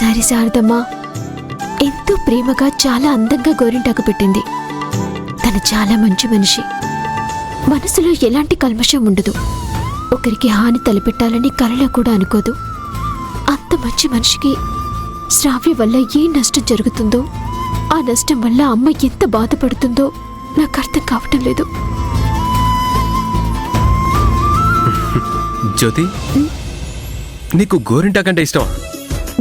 ఈసారి శారదమ్మ ఎంతో ప్రేమగా చాలా అందంగా గోరింటాకు పెట్టింది. తను చాలా మంచి మనిషి. మనసులో ఎలాంటి కల్మషం ఉండదు. ఒకరికి హాని తలపెట్టాలని కలలో కూడా అనుకోదు. అంత మంచి మనిషికి శ్రావ్య వల్ల ఏ నష్టం జరుగుతుందో, ఆ నష్టం వల్ల అమ్మ ఎంత బాధపడుతుందో నాకు అర్థం కావటం లేదు. జ్యోతి, నీకు గోరింటాకంటే ఇష్టం?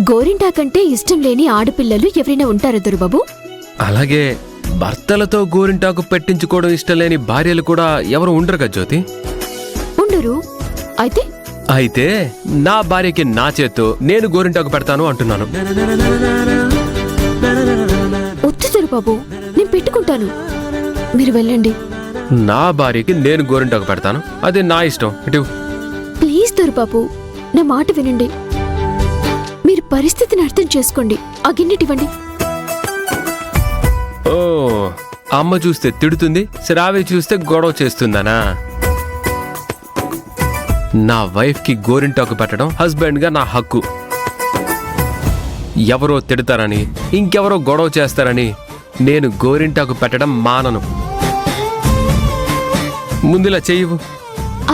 గోరింటాకంటే ఇష్టం లేని ఆడపిల్లలు ఎవరైనా ఉంటారా దొరబాబు? అలాగే భర్తలతో గోరింటాకు పెట్టించుకోవడం ఇష్టం లేని భార్యలు కూడా ఎవరు ఉండరుగా జ్యోతి? ఉండరు. అయితే అయితే నా భార్యకి నా చేత్తో నేను గోరింటాకు పెడతాను అంటున్నాను. వద్దు దొరబాబు, నేను పెట్టుకుంటాను. మీరు వెళ్ళండి. నా భార్యకి నేను గోరింటాకు పెడతాను, అది నా ఇష్టం. ఇటు ప్లీజ్ దొరబాబు, నా మాట వినండి. మీరు పరిస్థితిని అర్థం చేసుకోండి. ఆ గిన్నెటివ్వండి. ఓ, అమ్మ చూస్తే తిడుతుంది, శ్రావ్య చూస్తే గొడవ చేస్తుందనా? నా వైఫ్కి గోరింటాకు పెట్టడం హస్బెండ్గా నా హక్కు. ఎవరో తిడతారని, ఇంకెవరో గొడవ చేస్తారని నేను గోరింటాకు పెట్టడం మానను. ముందులా చెయ్యవు.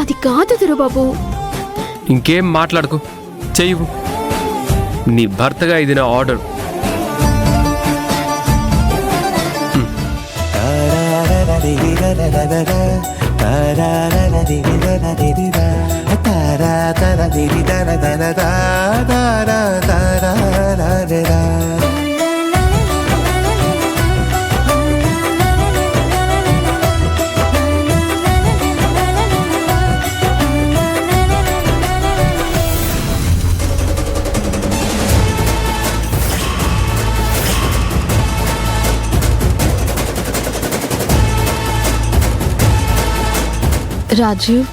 అది కాదు దొరబాబు. ఇంకేం మాట్లాడకు, చెయ్యవు. నీ భర్తగా ఇది నా ఆర్డర్. రాజీవ్,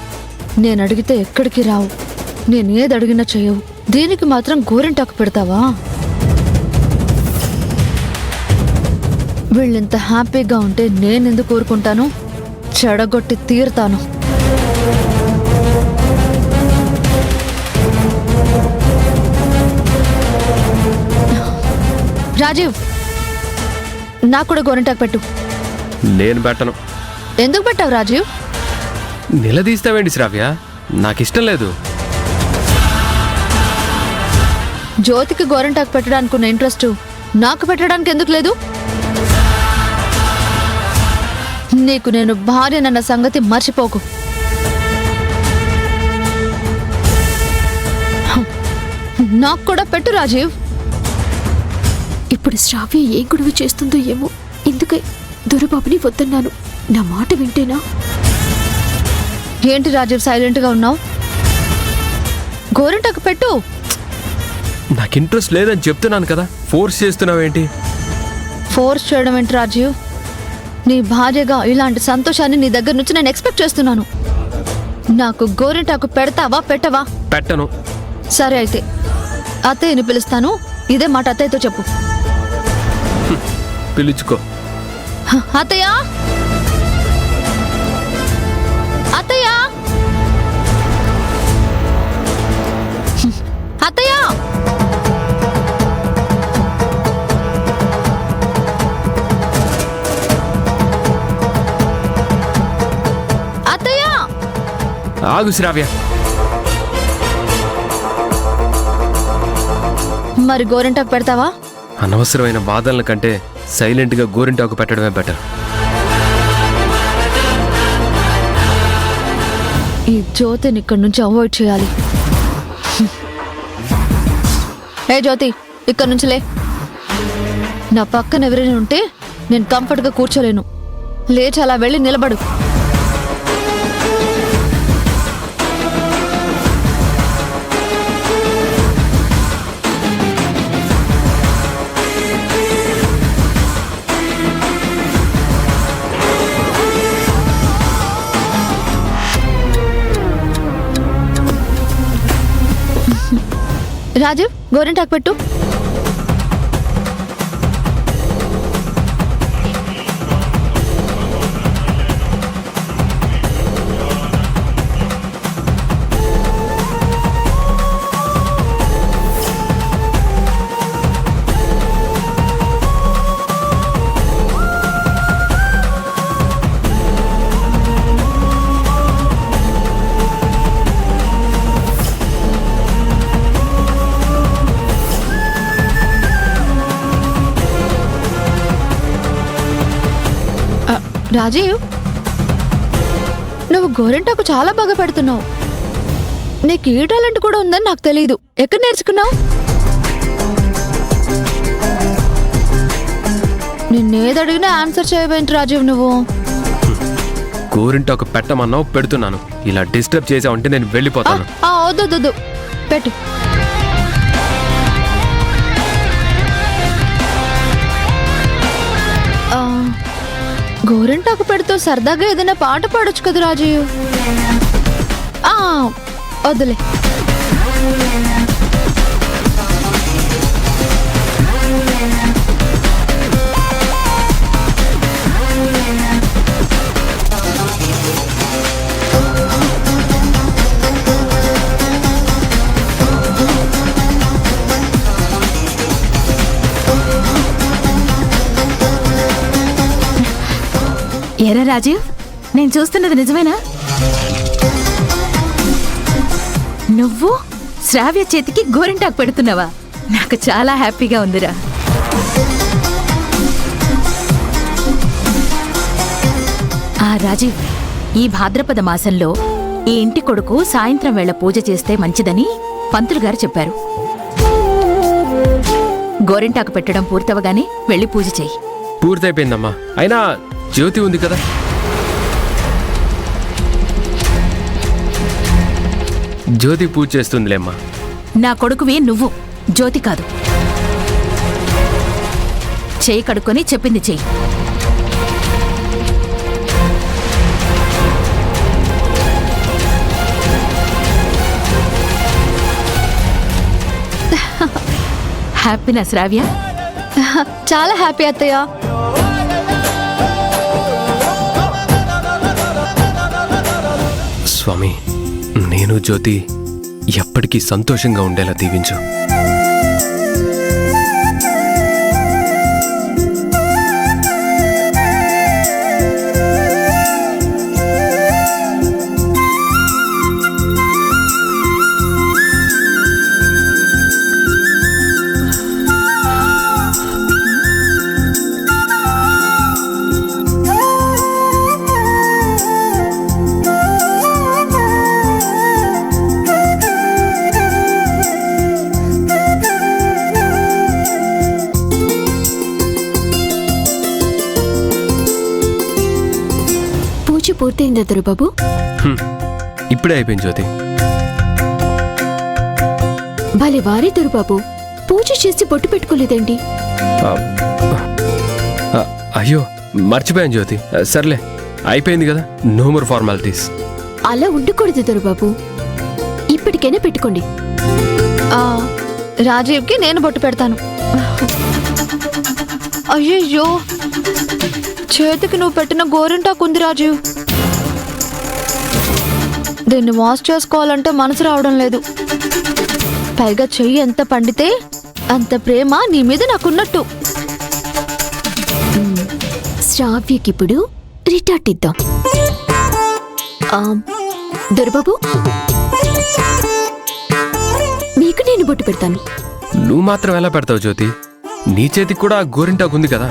నేను అడిగితే ఎక్కడికి రావు. నేనేది అడిగినా చేయవు. దీనికి మాత్రం గోరింటాకు పెడతావా? వీళ్ళింత హ్యాపీగా ఉంటే నేనెందుకు కోరుకుంటాను? చెడగొట్టి తీరుతాను. రాజీవ్, నాకు కూడా గోరింటాకు పెట్టు. నేను పెట్టను. ఎందుకు పెట్టావు రాజీవ్? నిలదీస్తావేంటి శ్రావ్య? నాకిష్టం లేదు. జ్యోతికి గోరింటాకు పెట్టడానికి ఉన్న ఇంట్రెస్ట్ నాకు పెట్టడానికి ఎందుకు లేదు? నీకు నేను భార్యనన్న సంగతి మర్చిపోకు. నాకు కూడా పెట్టు రాజీవ్. ఇప్పుడు శ్రావ్య ఏ గొడవ చేస్తుందో ఏమో. ఎందుకే దొరబాబుని వద్దన్నాను. నా మాట వింటేనా? ఏంటి రాజీవ్ సైలెంట్గా ఉన్నావు? గోరింటాకు పెట్టు. నాకు ఇంట్రెస్ట్ లేదని చెప్తున్నాను కదా, ఫోర్స్ చేస్తున్నావేంటి? ఫోర్స్ చేయడం ఏంటి రాజీవ్? నీ భార్యగా ఇలాంటి సంతోషాన్ని నీ దగ్గర నుంచి నేను ఎక్స్పెక్ట్ చేస్తున్నాను. నాకు గోరింటాకు పెడతావా పెట్టవా? పెట్టను. సరే అయితే అత్తయ్యని పిలుస్తాను. ఇదే మాట అత్తయ్యతో చెప్పు. పిలుచుకో. అత్తయ్య, అత్తయ్య, అత్తయ్య. అత్తయ్య, ఆగు శ్రావ్య. మరి గోరింటాకు పెడతావా? అనవసరమైన బాధల కంటే సైలెంట్గా గోరింటాకు పెట్టడమే బెటర్. ఈ జ్యోతిని ఇక్కడి నుంచి అవాయిడ్ చేయాలి. ఏ జ్యోతి, ఇక్కడి నుంచి లే. నా పక్కన ఎవరైనా ఉంటే నేను కంఫర్ట్గా కూర్చోలేను. లేచి అలా వెళ్ళి నిలబడు. రాజీవ్, గోరింటాకు పెట్టు. రాజీవ్, నువ్వు గోరింటాకు చాలా బాగా పెడుతున్నావు. నీకు ఈ టాలెంట్ కూడా ఉందని నాకు తెలియదు. ఎక్కడ నేర్చుకున్నావు? నిన్నేదడిగినా ఆన్సర్ చేయవేంటి రాజీవ్ నువ్వు? గోరింటాకు పెట్టమన్నావు, పెడుతున్నాను. ఇలా డిస్టర్బ్ చేసావంటే నేను వెళ్ళిపోతాను. వద్దు, పెట్టు. గోరింటాకు పెడుతూ సరదాగా ఏదైనా పాట పాడొచ్చు కదా రాజీవ్. వద్దులే. ఎరా రాజీవ్, నేను చూస్తున్నది నిజమేనా? నువ్వు శ్రావ్య చేతికి గోరింటాకు పెడుతున్నావా? నాకు చాలా హ్యాపీగా ఉందిరా. రాజీవ్, ఈ భాద్రపద మాసంలో ఈ ఇంటి కొడుకు సాయంత్రం వేళ పూజ చేస్తే మంచిదని పంతులు గారు చెప్పారు. గోరింటాకు పెట్టడం పూర్తవగానే వెళ్ళి పూజ చెయ్యి. పూర్తయిపోయిందమ్మా. అయినా జ్యోతి ఉంది కదా. జ్యోతి పూజ చేస్తుందిలేమ్మా. నా కొడుకువి నువ్వు, జ్యోతి కాదు. చేయి కడుక్కొని చెప్పింది చెయ్యి. హ్యాపీనా శ్రావ్య? చాలా హ్యాపీ అత్తయ్య. స్వామి, నేను జ్యోతి ఎప్పటికీ సంతోషంగా ఉండేలా దీవించు. పూర్తయిందా దొరబాబు? ఇప్పుడే అయిపోయింది జ్యోతి. భలే వారే దొరబాబు, పూజ చేసి బొట్టు పెట్టుకోలేదండి. అయ్యో, మర్చిపోయాను జ్యోతి. సర్లే, అయిపోయింది కదా, నో మోర్ ఫార్మాలిటీస్. అలా ఉండకూడదు దొరబాబు, ఇప్పటికైనా పెట్టుకోండి. రాజీవ్కి నేను బొట్టు పెడతాను. అయ్యయ్యో, చేతికి నువ్వు పెట్టిన గోరింటాకు ఉంది రాజీవ్. దీన్ని వాష్ చేసుకోవాలంటే మనసు రావడం లేదు. పైగా చెయ్యి ఎంత పండితే అంత ప్రేమ నీ మీద నాకున్నట్టు. శ్రావ్యకిప్పుడు రిటార్ట్ ఇద్దాం. దొరబాబు, మీకు నేను బొట్టు పెడతాను. నువ్వు మాత్రం ఎలా పెడతావు జ్యోతి? నీ చేతికి కూడా గోరింటాకు ఉంది కదా.